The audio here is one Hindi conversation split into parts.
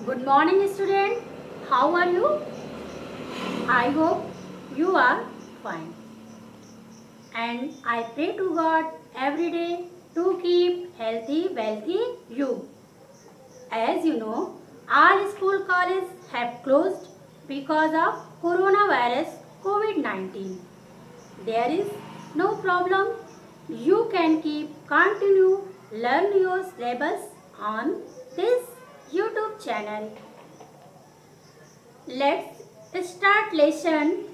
Good morning, student. How are you? I hope you are fine. And I pray to God every day to keep healthy, wealthy you. As you know, all school colleges have closed because of coronavirus COVID-19. There is no problem. You can continue learn your syllabus on this YouTube channel. Let's start lesson.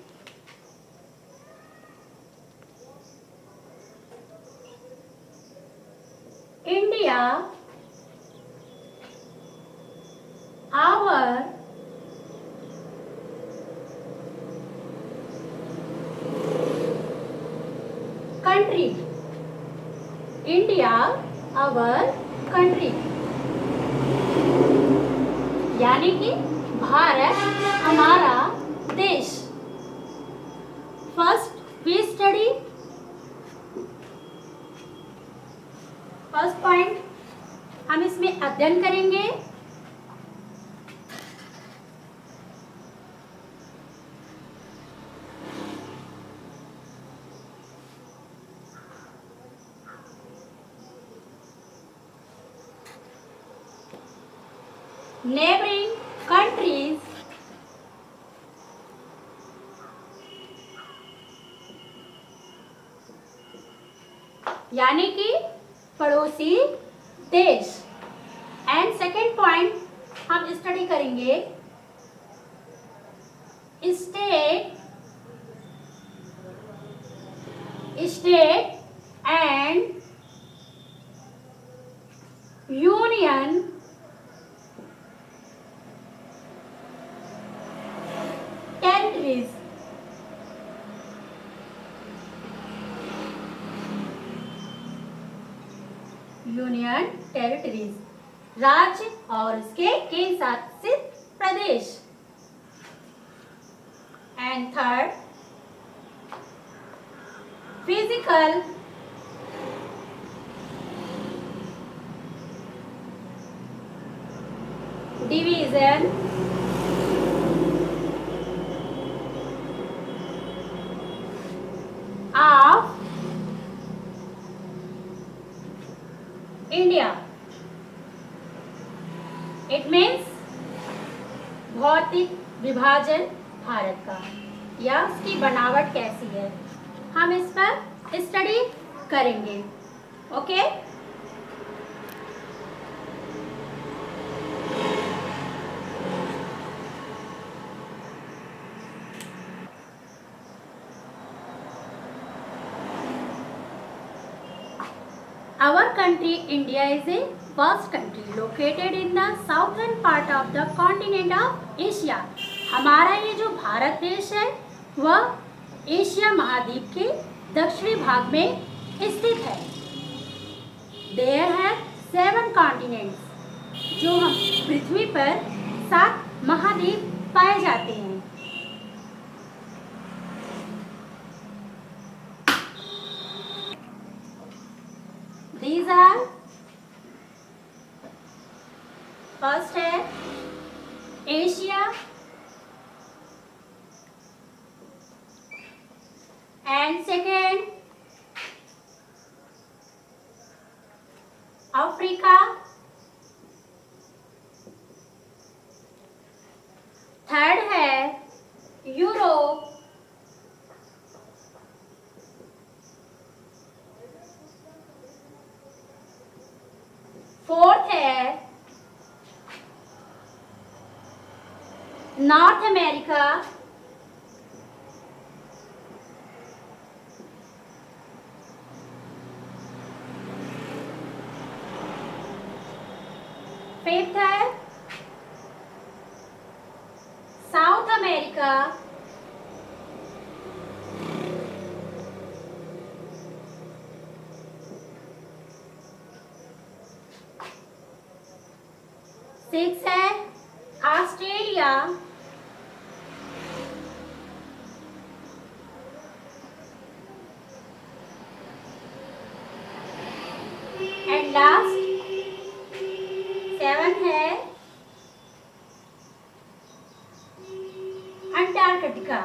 India, our country. India, our country. यानी कि भारत हमारा देश. First we study. First point हम इसमें अध्ययन करेंगे. Neighboring countries यानी कि पड़ोसी देश. एंड सेकेंड पॉइंट हम स्टडी करेंगे state and union territories. Union territories राज्य और उसके केंद्र शासित प्रदेश. And third physical division of India. It means भौतिक विभाजन भारत का या उसकी बनावट कैसी है, हम इस पर स्टडी करेंगे. Okay. Our country India is a vast country located in the southern part of the continent of Asia. हमारा ये जो भारत देश है वह एशिया महाद्वीप के दक्षिणी भाग में स्थित है. There are 7 continents. जो हम पृथ्वी पर 7 महाद्वीप पाए जाते हैं. These are first है Asia and second Africa, third है यूरोप, फोर्थ है नॉर्थ अमेरिका, फिफ्थ है साउथ अमेरिका, सिक्स है ऑस्ट्रेलिया, एंड लास्ट 7 है Antarctica.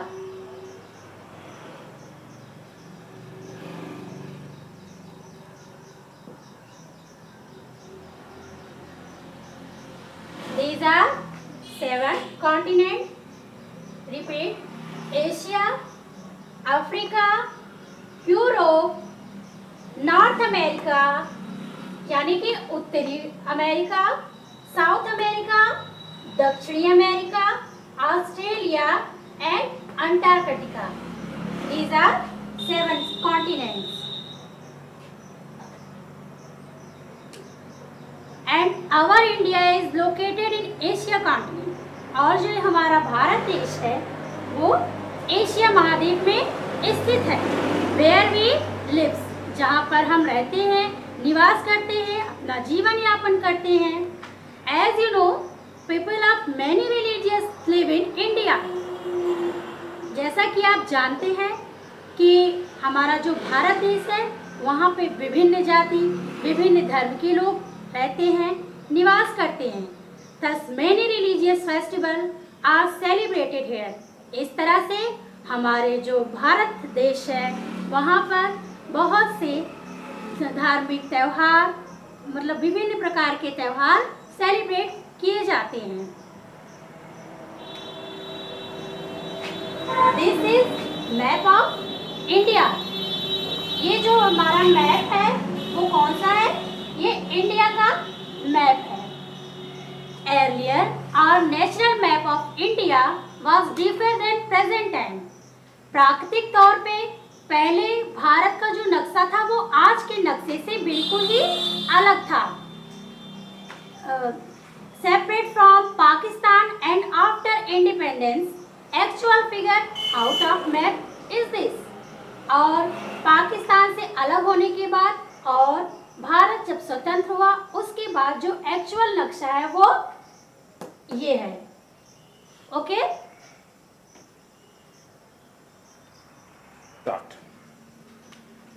These are 7 continents. Repeat: Asia, Africa, Europe, north America यानी कि उत्तरी अमेरिका, साउथ अमेरिका, दक्षिणी America, Australia and Antarctica. These are 7 continents. And our India is located in Asia continent. और जो हमारा भारत देश है वो एशिया महाद्वीप में स्थित है। Where we lives, जहाँ पर हम रहते हैं, निवास करते हैं, अपना जीवन यापन करते हैं। As you know, people of many religions live in India. जैसा कि आप जानते हैं कि हमारा जो भारत देश है वहाँ पे विभिन्न जाति, विभिन्न धर्म के लोग रहते हैं, निवास करते हैं। Thus many religious festivals are celebrated here. इस तरह से हमारे जो भारत देश है वहाँ पर बहुत से धार्मिक त्यौहार, मतलब विभिन्न प्रकार के त्यौहार सेलिब्रेट किए जाते हैं। This is map of India. ये जो हमारा मैप है वो कौन सा है? ये इंडिया का मैप है। Earlier, our natural map of India was different than present time. प्राकृतिक तौर पे पहले भारत का जो नक्शा था वो आज के नक्शे से बिल्कुल ही अलग था। Separate from Pakistan and after independence, actual figure out of map is this. और पाकिस्तान से अलग होने के बाद और भारत जब स्वतंत्र हुआ उसके बाद जो एक्चुअल नक्शा है वो ये है। Okay?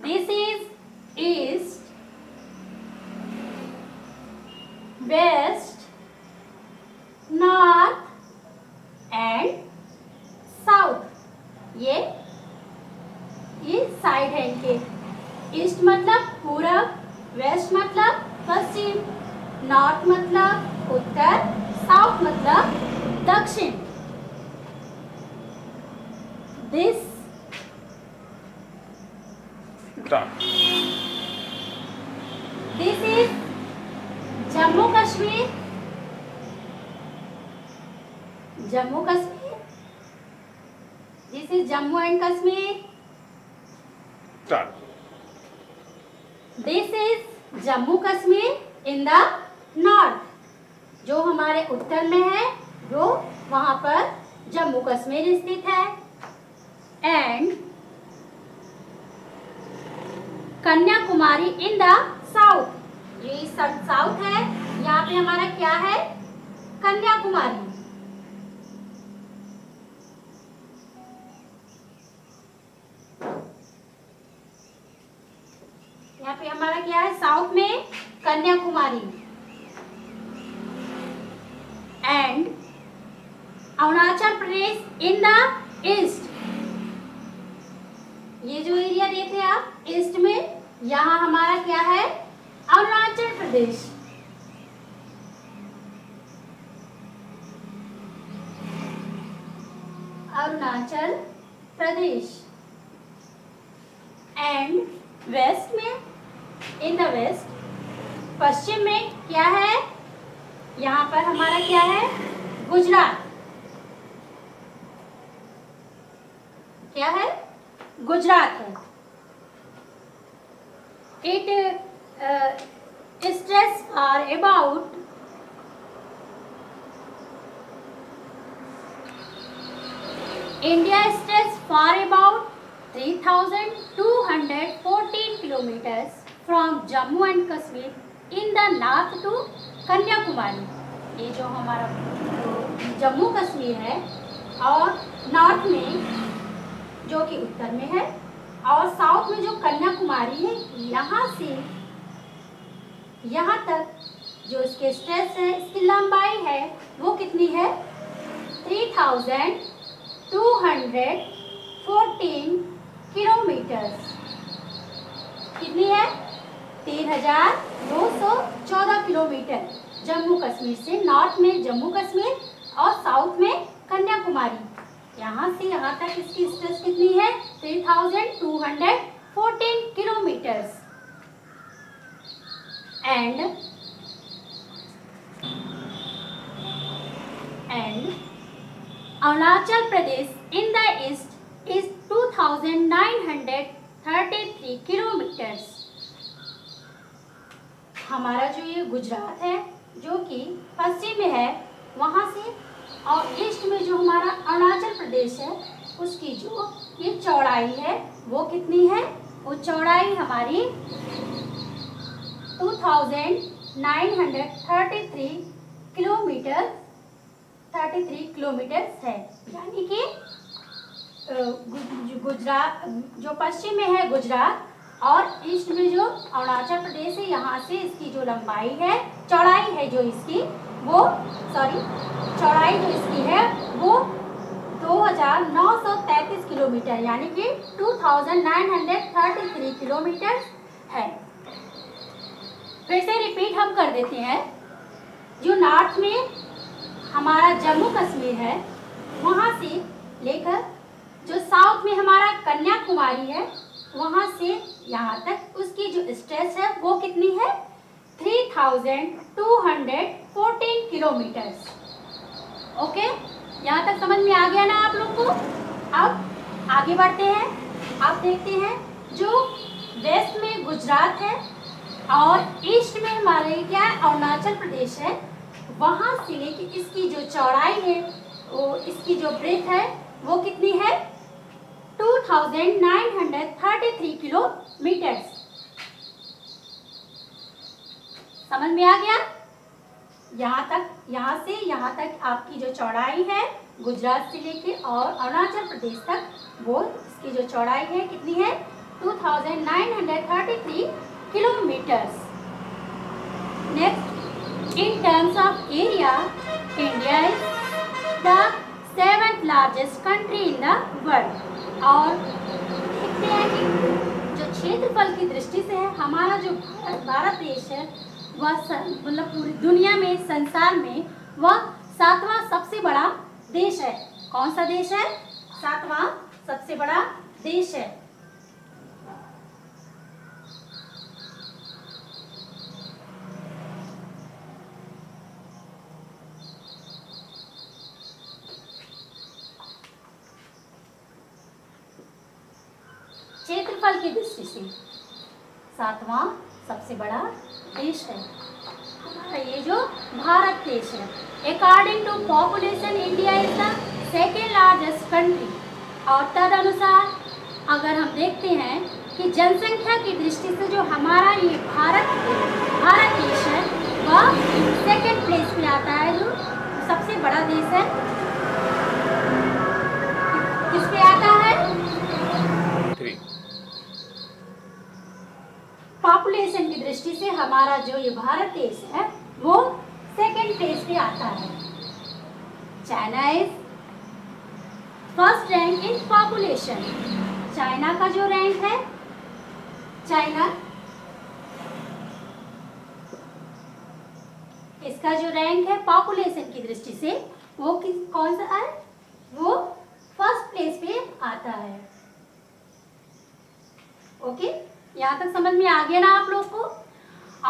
This is east, west, north and south. ये साइड है इनके। ईस्ट मतलब पूरब, वेस्ट मतलब पश्चिम, नॉर्थ मतलब उत्तर, साउथ मतलब दक्षिण। This is Jammu Kashmir. Jammu Kashmir, this is Jammu and Kashmir. This is Jammu Kashmir in the north. जो हमारे उत्तर में है वो वहां पर जम्मू कश्मीर स्थित है। And Kanyakumari in the south. ये साउथ है, यहाँ पे हमारा क्या है? कन्याकुमारी। यहाँ पे हमारा क्या है? साउथ में Kanyakumari. And Arunachal Pradesh in the east. ये जो एरिया देखे आप ईस्ट में, यहाँ हमारा क्या है? अरुणाचल प्रदेश। अरुणाचल प्रदेश। एंड वेस्ट में, इन द वेस्ट, पश्चिम में क्या है? यहाँ पर हमारा क्या है? गुजरात। क्या है? गुजरात है। It stretches far about India stretches far about 3,214 kilometers from Jammu and Kashmir in the north to Kanyakumari. ये जो हमारा जम्मू कश्मीर है और नॉर्थ में जो कि उत्तर में है और साउथ में जो कन्याकुमारी है, यहाँ से यहाँ तक जो इसके स्ट्रेच है, इसकी लंबाई है वो कितनी है? 3,214 3,214 किलोमीटर्स। कितनी है? 3,914 किलोमीटर। जम्मू कश्मीर से, नॉर्थ में जम्मू कश्मीर और साउथ में कन्याकुमारी, यहाँ से यहाँ तक इसकी डिस्टेंस कितनी है? 3,214 kilometres. And Arunachal Pradesh in the east is 2,933 kilometres. हमारा जो ये गुजरात है जो कि पश्चिम में है, वहाँ से और ईस्ट में जो हमारा अरुणाचल प्रदेश है उसकी जो ये चौड़ाई है वो कितनी है? वो चौड़ाई हमारी 2,933 किलोमीटर 33 किलोमीटर है। यानी कि गुजरात जो पश्चिम में है गुजरात और ईस्ट में जो अरुणाचल प्रदेश है, यहाँ से इसकी जो लंबाई है, चौड़ाई है जो इसकी वो चौड़ाई जो इसकी है वो 2,933 किलोमीटर यानी कि 2,933 किलोमीटर है। फिर से रिपीट हम कर देते हैं। जो नॉर्थ में हमारा जम्मू कश्मीर है, वहाँ से लेकर जो साउथ में हमारा कन्याकुमारी है, वहाँ से यहाँ तक उसकी जो डिस्टेंस है वो कितनी है? 3,214 किलोमीटर्स। ओके, यहाँ तक समझ में आ गया ना आप लोग को? अब आगे बढ़ते हैं। आप देखते हैं जो वेस्ट में गुजरात है और ईस्ट में हमारे क्या है? अरुणाचल प्रदेश है। वहाँ से लेके इसकी जो चौड़ाई है वो इसकी जो ब्रेथ है वो कितनी है? 2,933 किलोमीटर्स। समझ में आ गया? यहाँ से यहाँ तक आपकी जो चौड़ाई है गुजरात से लेके और अरुणाचल प्रदेश तक, वो इसकी जो चौड़ाई है कितनी है? 2,933 kilometres. Next, in terms of area, India is the 7th largest country in the world। और देखते हैं कि जो क्षेत्रफल की दृष्टि से है हमारा जो भारत देश है वह मतलब पूरी दुनिया में, संसार में वह 7वां सबसे बड़ा देश है। कौन सा देश है? 7वां सबसे बड़ा देश है। क्षेत्रफल की दृष्टि से 7वां सबसे बड़ा देश है हमारा ये जो भारत देश है। According to population India is the second largest country. और तदनुसार अगर हम देखते हैं कि जनसंख्या की दृष्टि से जो हमारा ये भारत देश है वह सेकेंड प्लेस पे आता है, जो सबसे बड़ा देश है। किस पे आता है? पॉपुलेशन की दृष्टि से हमारा जो ये भारत देश है वो सेकेंड प्लेस पे आता है। China is first rank in population. China का जो रैंक है, चाइना इसका जो रैंक है पॉपुलेशन की दृष्टि से वो कौन सा है? वो फर्स्ट प्लेस पे आता है। ओके, यहाँ तक समझ में आ गया ना आप लोग को?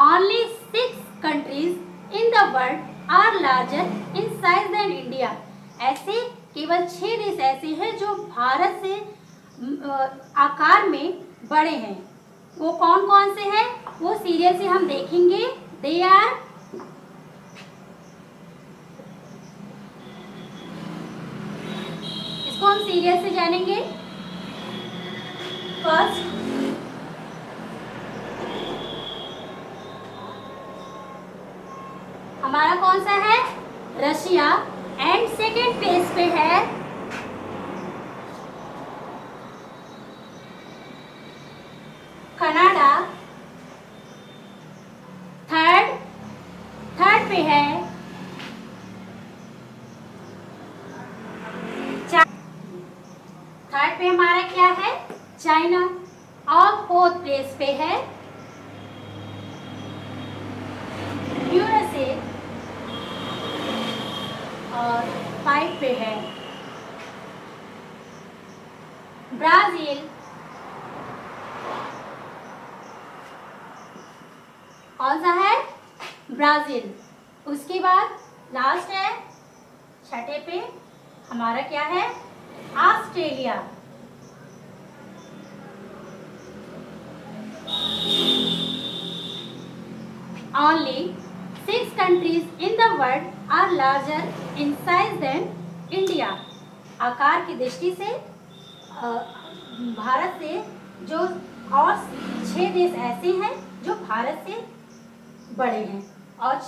Only 6 countries in the world are larger in size than India। ऐसे केवल 6 देश ऐसे हैं जो भारत से आकार में बड़े हैं। वो कौन कौन से हैं? वो सीरियल से हम देखेंगे। They are इसको हम सीरियल से जानेंगे। फर्स्ट, हमारा कौन सा है? रशिया। एंड सेकेंड प्लेस पे है कनाडा। थर्ड पे है पे हमारा क्या है? चाइना। और 4th प्लेस पे है यूएसए और 5 पे है ब्राजील। कौन सा है? ब्राजील। उसके बाद लास्ट है 6ठे पे हमारा क्या है? Australia. Only 6 countries in the world are larger in size than India. आकार की दृष्टि से भारत से जो और 6 देश ऐसे हैं जो भारत से बड़े हैं। और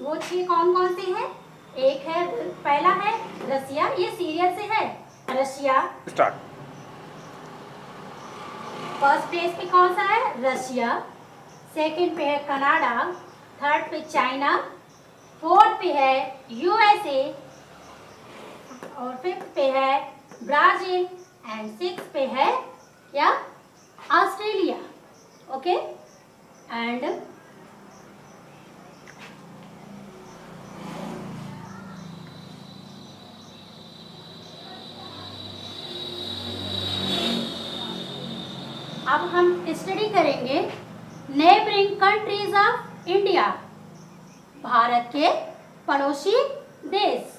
वो 6 कौन कौन से हैं? एक है, पहला है रसिया, ये सीरियल से है। Russia start. फर्स्ट प्लेस पे कौन सा है? रशिया। सेकंड पे है कनाडा। थर्ड पे चाइना। फोर्थ पे है यूएसए और फिफ्थ पे है ब्राजील एंड सिक्स पे है क्या? ऑस्ट्रेलिया। ओके। एंड अब हम स्टडी करेंगे neighbouring countries of India, Bharat के पड़ोसी देश।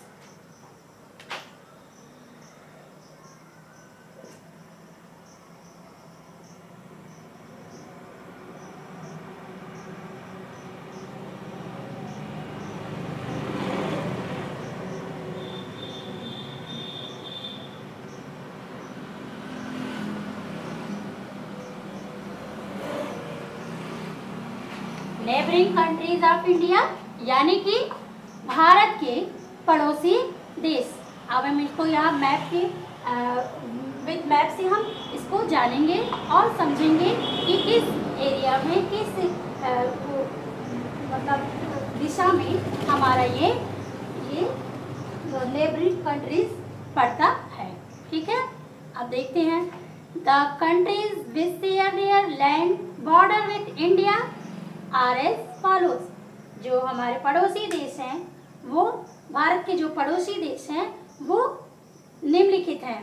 नेबरिंग कंट्रीज ऑफ इंडिया यानी कि भारत के पड़ोसी देश। अब हम इसको यहाँ मैप के विद मैप से हम इसको जानेंगे और समझेंगे कि किस एरिया में किस मतलब दिशा में हमारा ये नेबरिंग कंट्रीज पड़ता है। ठीक है, अब देखते हैं। The countries which share their land border with India are as follows. जो हमारे पड़ोसी देश हैं वो भारत के जो पड़ोसी देश हैं वो निम्नलिखित हैं।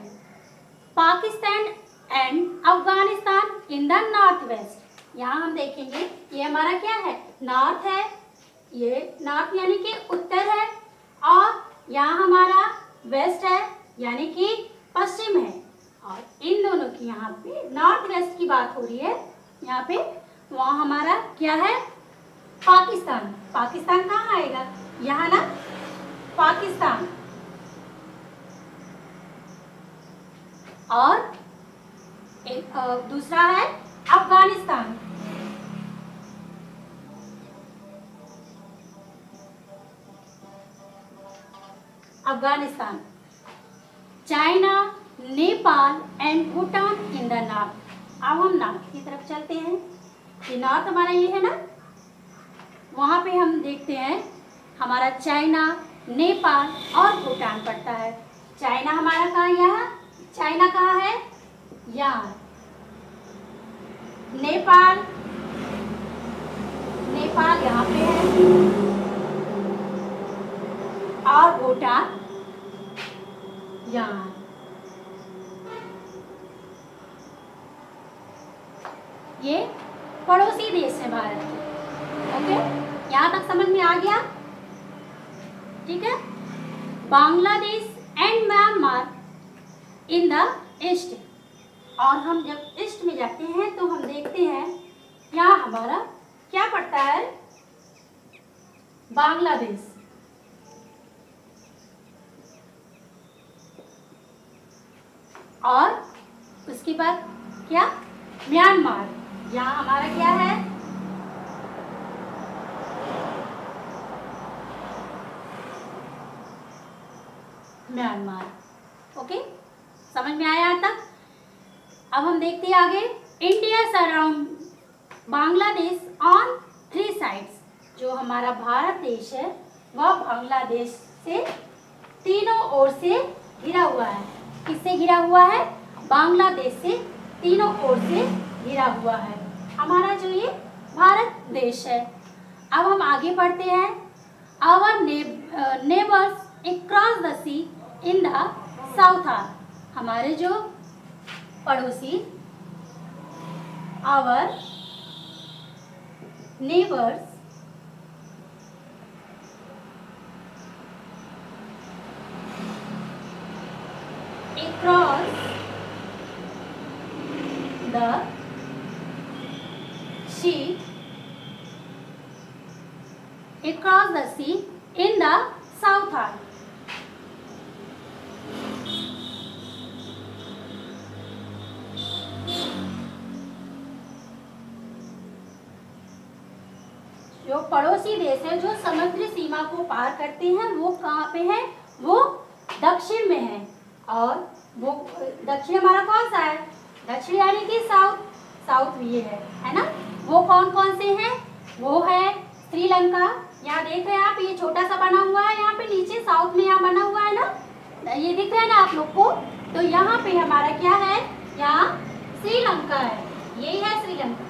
Pakistan and Afghanistan in the north west. यहाँ हम देखेंगे ये हमारा क्या है? नॉर्थ है। ये नॉर्थ यानी कि उत्तर है और यहाँ हमारा वेस्ट है यानी कि पश्चिम है। और इन दोनों की यहाँ पे नॉर्थ वेस्ट की बात हो रही है यहाँ पे। वहाँ हमारा क्या है? पाकिस्तान। पाकिस्तान कहाँ आएगा? यहाँ ना, पाकिस्तान। और एक दूसरा है Afghanistan. Afghanistan, China, Nepal and Bhutan in the north. अब हम नॉर्थ की तरफ चलते हैं। ये नॉर्थ हमारा ये है ना, वहाँ पे हम देखते हैं हमारा चाइना, नेपाल और भूटान पड़ता है। चाइना हमारा कहाँ? यहाँ। चाइना कहाँ है? यहाँ। नेपाल, नेपाल यहाँ पे है और भूटान यहाँ। ये पड़ोसी देश है भारत के। ओके, यहाँ तक समझ में आ गया? ठीक है। Bangladesh and Myanmar in the east. और हम जब ईस्ट में जाते हैं तो हम देखते हैं यहाँ हमारा क्या पड़ता है? बांग्लादेश। और उसके बाद क्या? म्यांमार। यहाँ हमारा क्या है? म्यांमार। ओके, समझ में आया यहाँ तक? अब हम देखते हैं आगे। India surround Bangladesh on 3 sides. जो हमारा भारत देश है वह बांग्लादेश से तीनों ओर से घिरा हुआ है। किससे घिरा हुआ है? बांग्लादेश से तीनों ओर से घिरा हुआ है। हमारा जो ये भारत देश है। अब हम आगे बढ़ते हैं। Our neighbours across the sea in the south are. हमारे जो पड़ोसी, our neighbours across the sea in the south are। जो पड़ोसी देश है, जो समुद्री सीमा को पार करते हैं, वो कहाँ पे है? वो दक्षिण में है। और वो दक्षिण हमारा कौन सा है? दक्षिण यानी कि साउथ। साउथ ये है ना। वो कौन कौन से हैं? वो है श्रीलंका। यहाँ देख रहे हैं आप, ये छोटा सा बना हुआ है यहाँ पे नीचे साउथ में, यहाँ बना हुआ है ना, ये दिख रहा है ना आप लोग को। तो यहाँ पे हमारा क्या है? यहाँ श्रीलंका है। यही है श्रीलंका।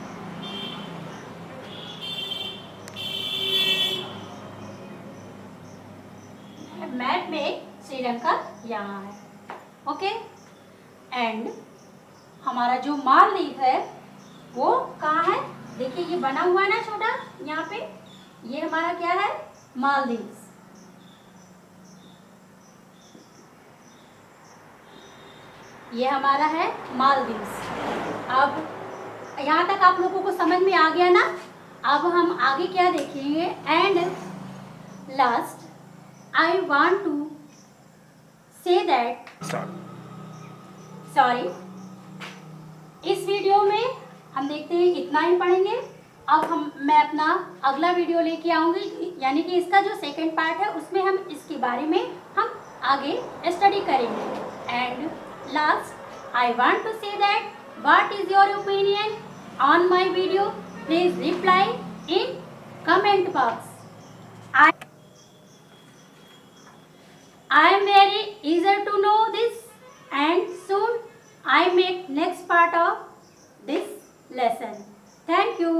मैप में श्रीलंका यहाँ है। ओके। एंड हमारा जो मालदीव है वो कहाँ है? देखिए ये बना हुआ है ना छोटा यहाँ पे, ये हमारा क्या है? मालदीव। ये हमारा है मालदीव। अब यहाँ तक आप लोगों को समझ में आ गया ना। अब हम आगे क्या देखेंगे? And last I want to say that sorry, इस वीडियो में हम देखते हैं इतना ही पढ़ेंगे। अब मैं अपना अगला वीडियो लेके आऊँगी, यानी कि इसका जो सेकंड पार्ट है उसमें हम इसके बारे में हम आगे स्टडी करेंगे। And last I want to say that what is your opinion on my video? Please reply in comment box. I am very eager to know this, and soon I make next part of this lesson. Thank you.